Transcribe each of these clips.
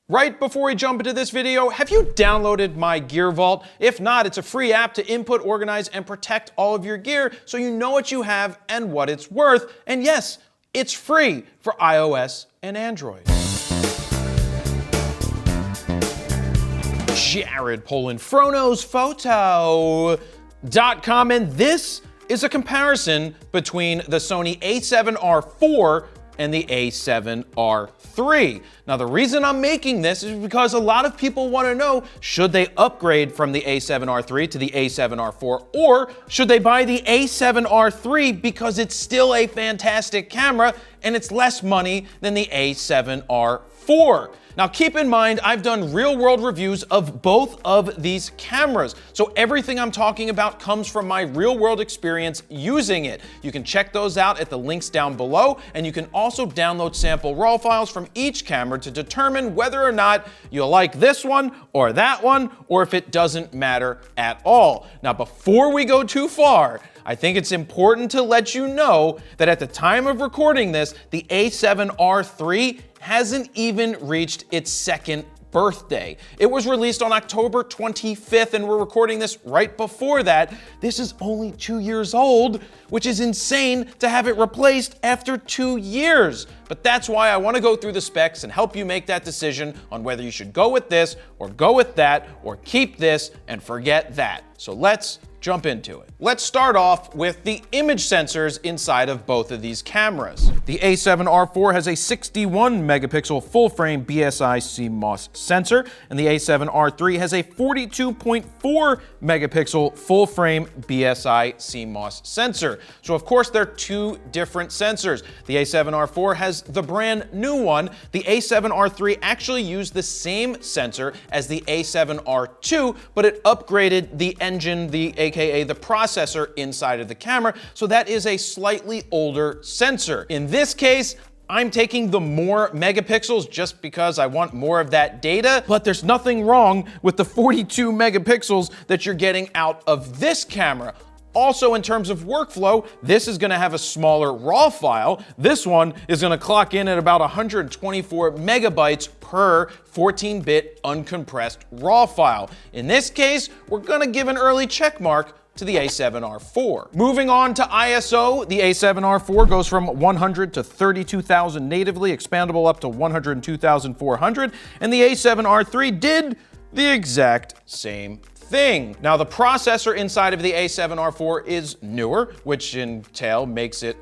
Right before we jump into this video, have you downloaded my Gear Vault? If not, it's a free app to input, organize, and protect all of your gear so you know what you have and what it's worth. And yes, it's free for iOS and Android. Jared Polin, FroKnowsPhoto.com, and this is a comparison between the Sony a7R IV and the a7R III. Now, the reason I'm making this is because a lot of people want to know, should they upgrade from the a7R III to the a7R IV, or should they buy the a7R III because it's still a fantastic camera and it's less money than the a7R IV? Now, keep in mind, I've done real-world reviews of both of these cameras, so everything I'm talking about comes from my real-world experience using it. You can check those out at the links down below, and you can also download sample RAW files from each camera to determine whether or not you like this one, or if it doesn't matter at all. Now, before we go too far, I think it's important to let you know that at the time of recording this, the a7R III hasn't even reached its second birthday. It was released on October 25th, and we're recording this right before that. This is only 2 years old, which is insane to have it replaced after 2 years. But that's why I want to go through the specs and help you make that decision on whether you should go with this, or go with that, or keep this and forget that. So let's jump into it. Let's start off with the image sensors inside of both of these cameras. The a7R IV has a 61 megapixel full frame BSI CMOS sensor, and the a7R III has a 42.4 megapixel full frame BSI CMOS sensor. So of course they're two different sensors. The a7R IV has the brand new one. The a7R III actually used the same sensor as the a7R II, but it upgraded the engine, aka the processor inside of the camera, so that is a slightly older sensor. In this case, I'm taking the more megapixels just because I want more of that data, but there's nothing wrong with the 42 megapixels that you're getting out of this camera. Also, in terms of workflow, this is gonna have a smaller RAW file. This one is gonna clock in at about 124 megabytes per 14-bit uncompressed RAW file. In this case, we're gonna give an early check mark to the a7R IV. Moving on to ISO, the a7R IV goes from 100 to 32,000 natively, expandable up to 102,400, and the a7R III did the exact same thing. Now, the processor inside of the a7R IV is newer, which in tail makes it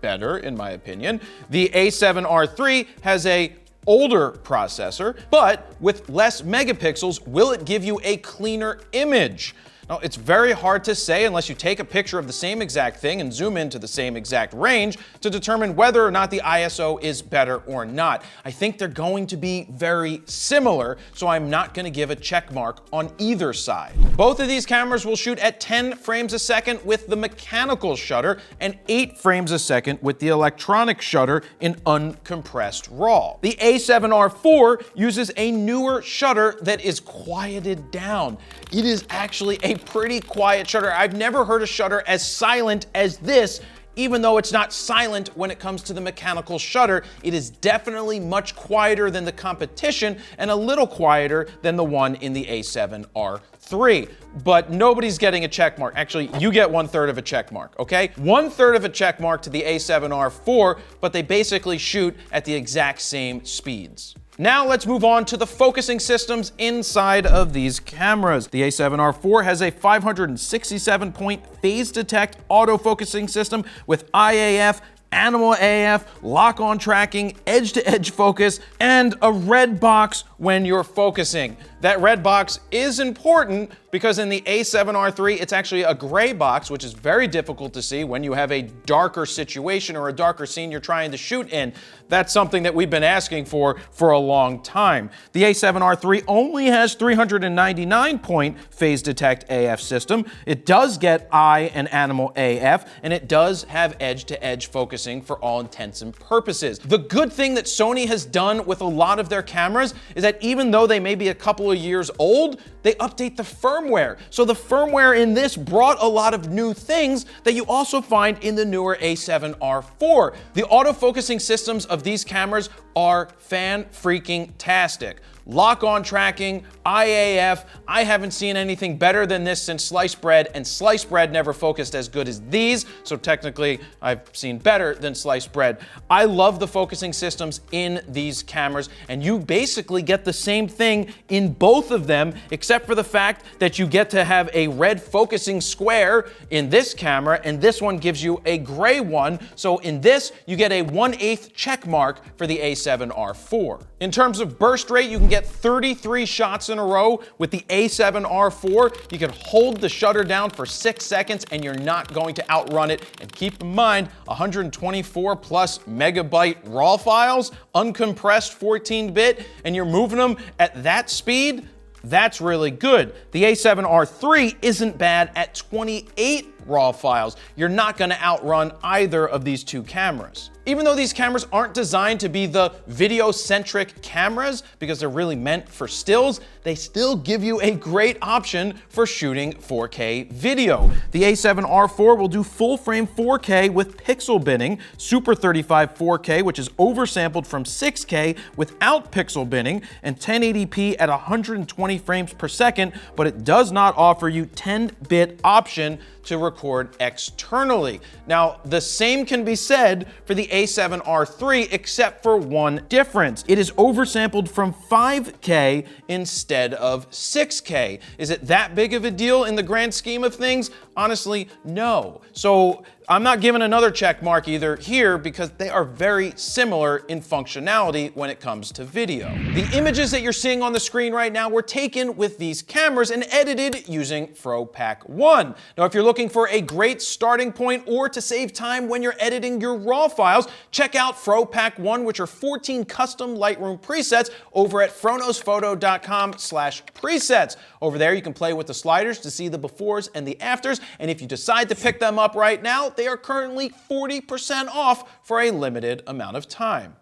better, in my opinion. The a7R III has a older processor, but with less megapixels, will it give you a cleaner image? Now, it's very hard to say unless you take a picture of the same exact thing and zoom into the same exact range to determine whether or not the ISO is better or not. I think they're going to be very similar, so I'm not going to give a check mark on either side. Both of these cameras will shoot at 10 frames a second with the mechanical shutter and 8 frames a second with the electronic shutter in uncompressed RAW. The a7R IV uses a newer shutter that is quieted down. It is actually a pretty quiet shutter. I've never heard a shutter as silent as this, even though it's not silent when it comes to the mechanical shutter. It is definitely much quieter than the competition and a little quieter than the one in the a7R III. But nobody's getting a check mark. Actually, you get 1/3 of a check mark, okay? 1/3 of a check mark to the a7R IV, but they basically shoot at the exact same speeds. Now let's move on to the focusing systems inside of these cameras. The a7R IV has a 567-point phase detect autofocusing system with IAF, animal AF, lock-on tracking, edge-to-edge focus, and a red box when you're focusing. That red box is important because in the a7R III, it's actually a gray box, which is very difficult to see when you have a darker situation or a darker scene you're trying to shoot in. That's something that we've been asking for a long time. The a7R III only has 399-point phase detect AF system. It does get eye and animal AF, and it does have edge-to-edge focusing for all intents and purposes. The good thing that Sony has done with a lot of their cameras is that even though they may be a couple of years old, they update the firmware. So the firmware in this brought a lot of new things that you also find in the newer a7R IV. The autofocusing systems of these cameras are fan-freaking-tastic. lock-on tracking, IAF. I haven't seen anything better than this since sliced bread, and sliced bread never focused as good as these, so technically I've seen better than sliced bread. I love the focusing systems in these cameras, and you basically get the same thing in both of them, except for the fact that you get to have a red focusing square in this camera, and this one gives you a gray one. So in this, you get a 1/8 check mark for the A7R IV. In terms of burst rate, you can get 33 shots in a row with the A7R IV. You can hold the shutter down for 6 seconds and you're not going to outrun it. And keep in mind, 124 plus megabyte RAW files, uncompressed 14-bit, and you're moving them at that speed. That's really good. The A7R III isn't bad at 28 RAW files. You're not going to outrun either of these two cameras. Even though these cameras aren't designed to be the video-centric cameras because they're really meant for stills, they still give you a great option for shooting 4K video. The A7R IV will do full-frame 4K with pixel binning, Super 35 4K, which is oversampled from 6K without pixel binning, and 1080p at 120 frames per second, but it does not offer you 10-bit option to record externally. Now, the same can be said for the A7R III, except for one difference. It is oversampled from 5K instead of 6K. Is it that big of a deal in the grand scheme of things? Honestly, no. So I'm not giving another check mark either here because they are very similar in functionality when it comes to video. The images that you're seeing on the screen right now were taken with these cameras and edited using FroPack1. Now, if you're looking for a great starting point or to save time when you're editing your RAW files, check out FroPack1, which are 14 custom Lightroom presets over at FroKnowsPhoto.com/presets. Over there, you can play with the sliders to see the befores and the afters, and if you decide to pick them up right now, they are currently 40% off for a limited amount of time.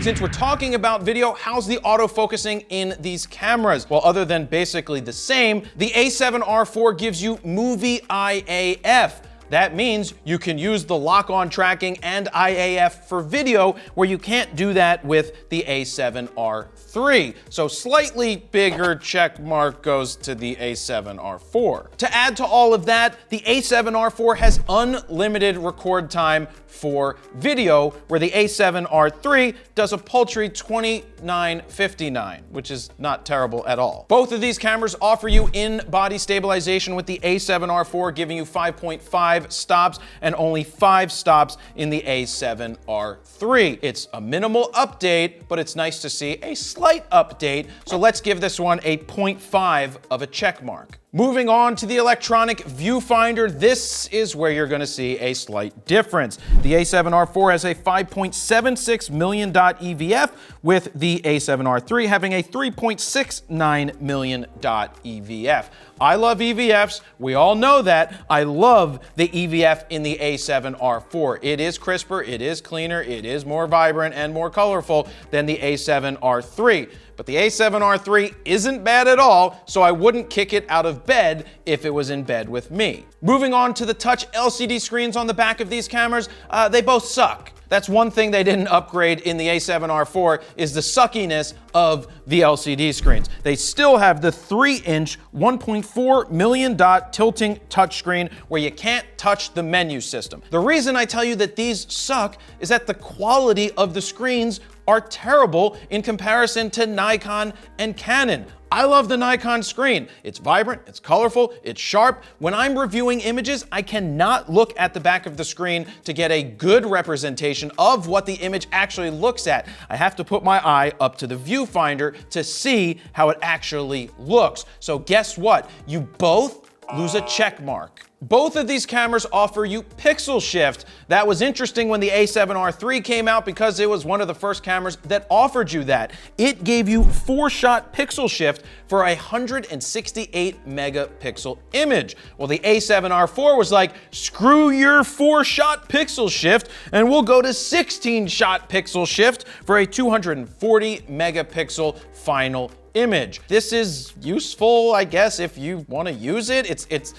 Since we're talking about video, how's the autofocusing in these cameras? Well, other than basically the same, the A7R IV gives you movie IAF. That means you can use the lock-on tracking and IAF for video, where you can't do that with the A7R III. So slightly bigger check mark goes to the A7R IV. To add to all of that, the A7R IV has unlimited record time for video, where the A7R III does a paltry 29:59, which is not terrible at all. Both of these cameras offer you in-body stabilization, with the A7R IV giving you 5.5 stops and only 5 stops in the A7R III. It's a minimal update, but it's nice to see a slight update, so let's give this one a 0.5 of a check mark. Moving on to the electronic viewfinder, this is where you're going to see a slight difference. The A7R IV has a 5.76 million dot EVF, with the A7R III having a 3.69 million dot EVF. I love EVFs. We all know that. I love the EVF in the A7R IV. It is crisper, it is cleaner, it is more vibrant and more colorful than the A7R III. But the A7R III isn't bad at all, so I wouldn't kick it out of bed if it was in bed with me. Moving on to the touch LCD screens on the back of these cameras, they both suck. That's one thing they didn't upgrade in the A7R IV, is the suckiness of the LCD screens. They still have the 3-inch 1.4 million dot tilting touchscreen where you can't touch the menu system. The reason I tell you that these suck is that the quality of the screens are terrible in comparison to Nikon and Canon. I love the Nikon screen. It's vibrant, it's colorful, it's sharp. When I'm reviewing images, I cannot look at the back of the screen to get a good representation of what the image actually looks at. I have to put my eye up to the viewfinder to see how it actually looks. So guess what? You both lose a check mark. Both of these cameras offer you pixel shift. That was interesting when the A7R III came out because it was one of the first cameras that offered you that. It gave you 4-shot pixel shift for a 168 megapixel image. Well, the A7R IV was like, screw your 4-shot pixel shift, and we'll go to 16-shot pixel shift for a 240 megapixel final image. This is useful, I guess, if you want to use it. It's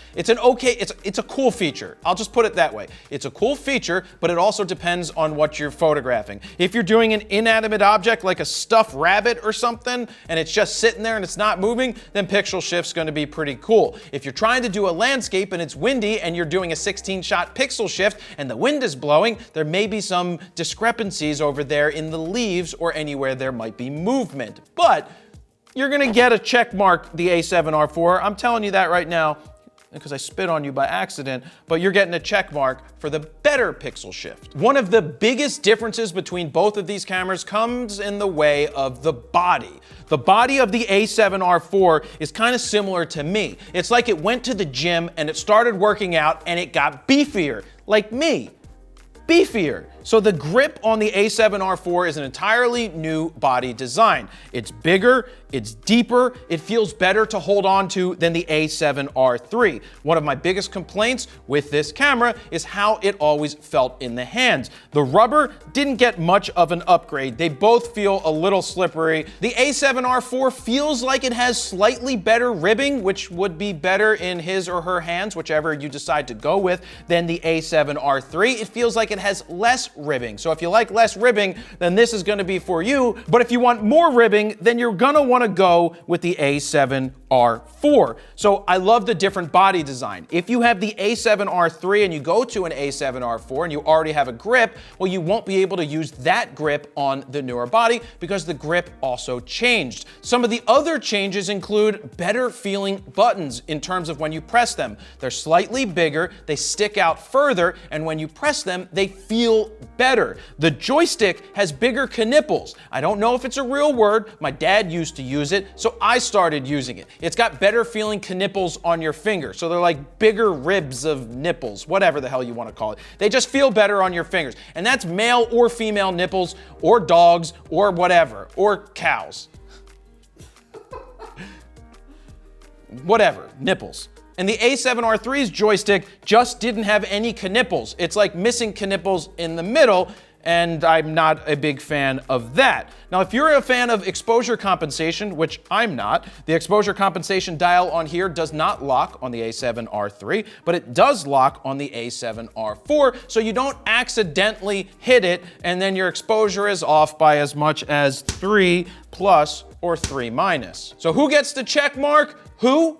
it's a cool feature. I'll just put it that way. It's a cool feature, but it also depends on what you're photographing. If you're doing an inanimate object like a stuffed rabbit or something, and it's just sitting there and it's not moving, then pixel shift's gonna be pretty cool. If you're trying to do a landscape and it's windy and you're doing a 16-shot pixel shift and the wind is blowing, there may be some discrepancies over there in the leaves or anywhere there might be movement. But you're gonna get a check mark, the A7R IV. I'm telling you that right now because I spit on you by accident, but you're getting a check mark for the better pixel shift. One of the biggest differences between both of these cameras comes in the way of the body. The body of the A7R IV is kind of similar to me. It's like it went to the gym and it started working out and it got beefier, like me. Beefier. So the grip on the A7R IV is an entirely new body design. It's bigger, it's deeper, it feels better to hold on to than the A7R III. One of my biggest complaints with this camera is how it always felt in the hands. The rubber didn't get much of an upgrade. They both feel a little slippery. The A7R IV feels like it has slightly better ribbing, which would be better in his or her hands, whichever you decide to go with, than the A7R III. It feels like it has less ribbing. So if you like less ribbing, then this is going to be for you. But if you want more ribbing, then you're going to want to go with the A7R IV. So I love the different body design. If you have the A7R III and you go to an A7R IV and you already have a grip, well, you won't be able to use that grip on the newer body because the grip also changed. Some of the other changes include better feeling buttons in terms of when you press them. They're slightly bigger, they stick out further, and when you press them, they feel better. The joystick has bigger knipples. I don't know if it's a real word. My dad used to use it, so I started using it. It's got better feeling knipples on your finger. So they're like bigger ribs of nipples, whatever the hell you want to call it. They just feel better on your fingers. And that's male or female nipples, or dogs, or whatever, or cows. Whatever, nipples. And the A7R III's joystick just didn't have any knipples. It's like missing knipples in the middle, and I'm not a big fan of that. Now, if you're a fan of exposure compensation, which I'm not, the exposure compensation dial on here does not lock on the A7R III, but it does lock on the A7R IV, so you don't accidentally hit it, and then your exposure is off by as much as 3 plus or 3 minus. So who gets the check mark? Who?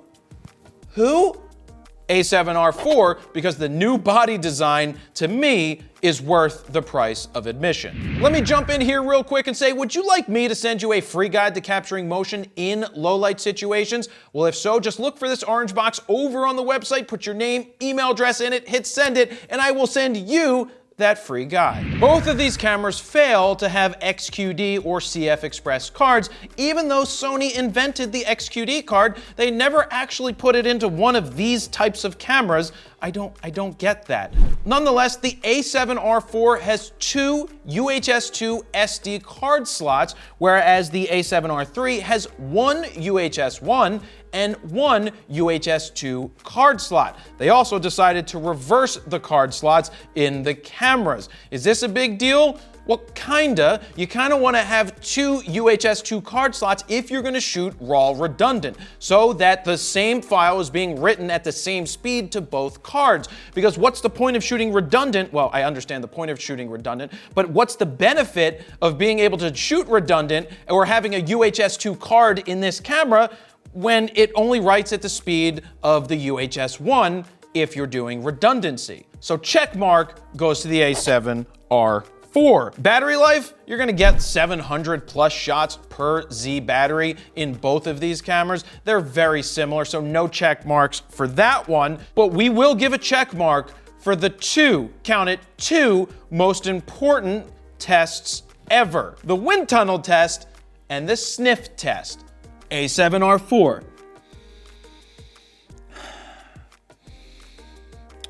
A7R IV, because the new body design, to me, is worth the price of admission. Let me jump in here real quick and say, would you like me to send you a free guide to capturing motion in low-light situations? Well, if so, just look for this orange box over on the website, put your name, email address in it, hit send it, and I will send you that free guide. Both of these cameras fail to have XQD or CF Express cards. Even though Sony invented the XQD card, they never actually put it into one of these types of cameras. I don't get that. Nonetheless, the A7R IV has 2 UHS-2 SD card slots, whereas the A7R III has 1 UHS-1 and 1 UHS-2 card slot. They also decided to reverse the card slots in the cameras. Is this a big deal? Well, kinda. You kinda wanna have 2 UHS-2 card slots if you're gonna shoot RAW redundant, so that the same file is being written at the same speed to both cards. Because what's the point of shooting redundant? Well, I understand the point of shooting redundant, but what's the benefit of being able to shoot redundant or having a UHS-2 card in this camera when it only writes at the speed of the UHS-1 if you're doing redundancy? So check mark goes to the A7R IV. Battery life, you're gonna get 700 plus shots per Z battery in both of these cameras. They're very similar, so no check marks for that one, but we will give a check mark for the 2, count it, 2 most important tests ever. The wind tunnel test and the sniff test. A7R IV.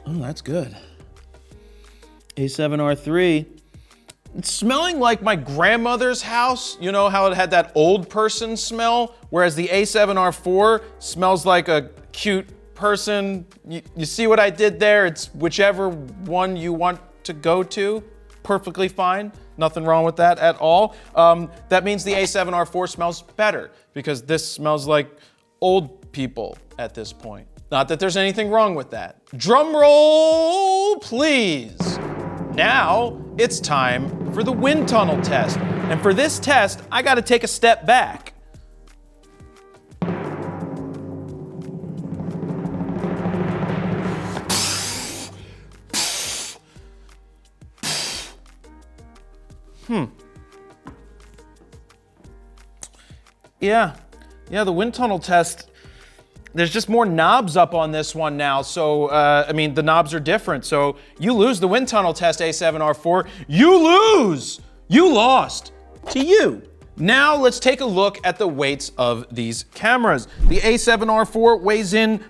Oh, that's good. A7R III. It's smelling like my grandmother's house. You know how it had that old person smell? Whereas the A7R IV smells like a cute person. You see what I did there? It's whichever one you want to go to. Perfectly fine. Nothing wrong with that at all. That means the A7R IV smells better because this smells like old people at this point. Not that there's anything wrong with that. Drum roll, please. Now it's time for the wind tunnel test. And for this test, I gotta take a step back. Yeah, the wind tunnel test, there's just more knobs up on this one now. So, I mean, the knobs are different. So you lose the wind tunnel test, A7R4. You lose! You lost to you. Now let's take a look at the weights of these cameras. The A7R4 weighs in,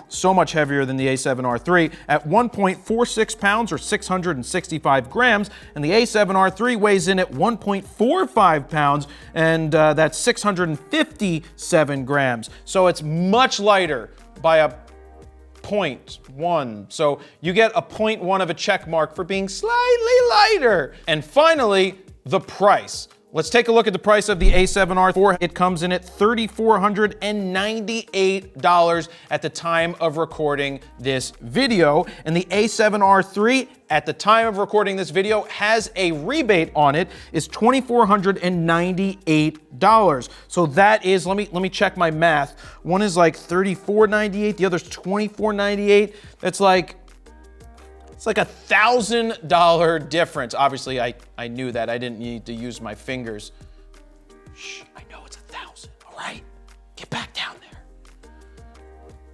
so much heavier than the A7R3 at 1.46 pounds or 665 grams, and the A7R3 weighs in at 1.45 pounds, and that's 657 grams. So it's much lighter by a 0.1. So you get a 0.1 of a check mark for being slightly lighter. And finally, the price. Let's take a look at the price of the A7R4. It comes in at $3,498 at the time of recording this video. And the A7R3, at the time of recording this video, has a rebate on it, is $2,498. So that is, let me check my math. One is like $3,498, the other's $2,498. That's like, it's like $1,000 difference. Obviously, I knew that. I didn't need to use my fingers. Shh, I know it's 1,000, all right? Get back down there.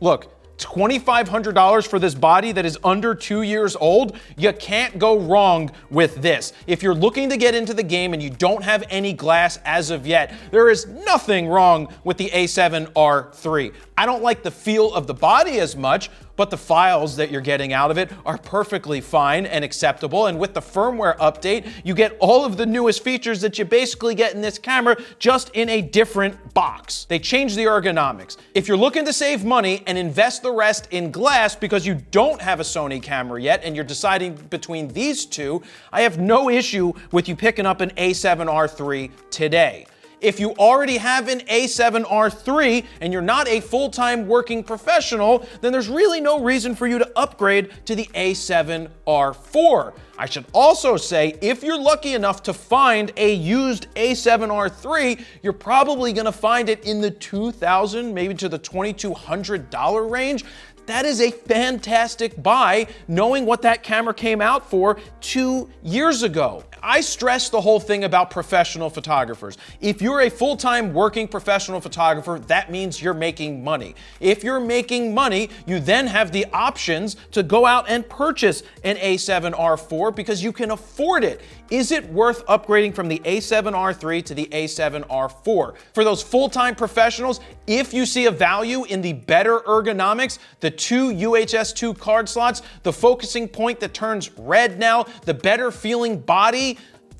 Look, $2,500 for this body that is under 2 years old. You can't go wrong with this. If you're looking to get into the game and you don't have any glass as of yet, there is nothing wrong with the A7R3. I don't like the feel of the body as much, but the files that you're getting out of it are perfectly fine and acceptable. And with the firmware update, you get all of the newest features that you basically get in this camera, just in a different box. They changed the ergonomics. If you're looking to save money and invest the rest in glass because you don't have a Sony camera yet and you're deciding between these two, I have no issue with you picking up an A7R3 today. If you already have an A7R3 and you're not a full-time working professional, then there's really no reason for you to upgrade to the A7R4. I should also say, if you're lucky enough to find a used A7R3, you're probably gonna find it in the $2,000, maybe to the $2,200 range. That is a fantastic buy, knowing what that camera came out for 2 years ago. I stress the whole thing about professional photographers. If you're a full-time working professional photographer, that means you're making money. If you're making money, you then have the options to go out and purchase an A7R4 because you can afford it. Is it worth upgrading from the A7R3 to the A7R4? For those full-time professionals, if you see a value in the better ergonomics, the 2 UHS-2 card slots, the focusing point that turns red now, the better feeling body,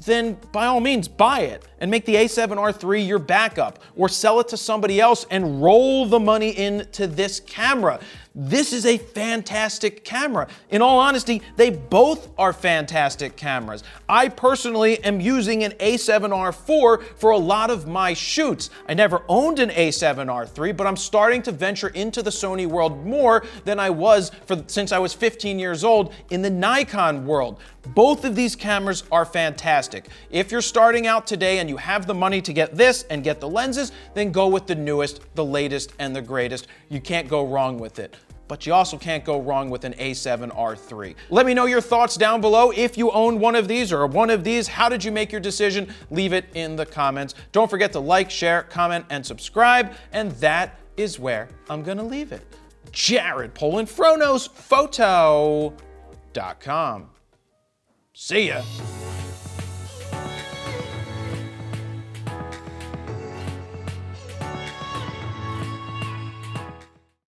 then by all means buy it and make the A7R3 your backup, or sell it to somebody else and roll the money into this camera. This is a fantastic camera. In all honesty, they both are fantastic cameras. I personally am using an A7R4 for a lot of my shoots. I never owned an A7R3, but I'm starting to venture into the Sony world more than I was since I was 15 years old in the Nikon world. Both of these cameras are fantastic. If you're starting out today and you have the money to get this and get the lenses, then go with the newest, the latest, and the greatest. You can't go wrong with it. But you also can't go wrong with an A7R3. Let me know your thoughts down below. If you own one of these or one of these, how did you make your decision? Leave it in the comments. Don't forget to like, share, comment, and subscribe. And that is where I'm gonna leave it. Jared Polin, FroKnowsPhoto.com. See ya.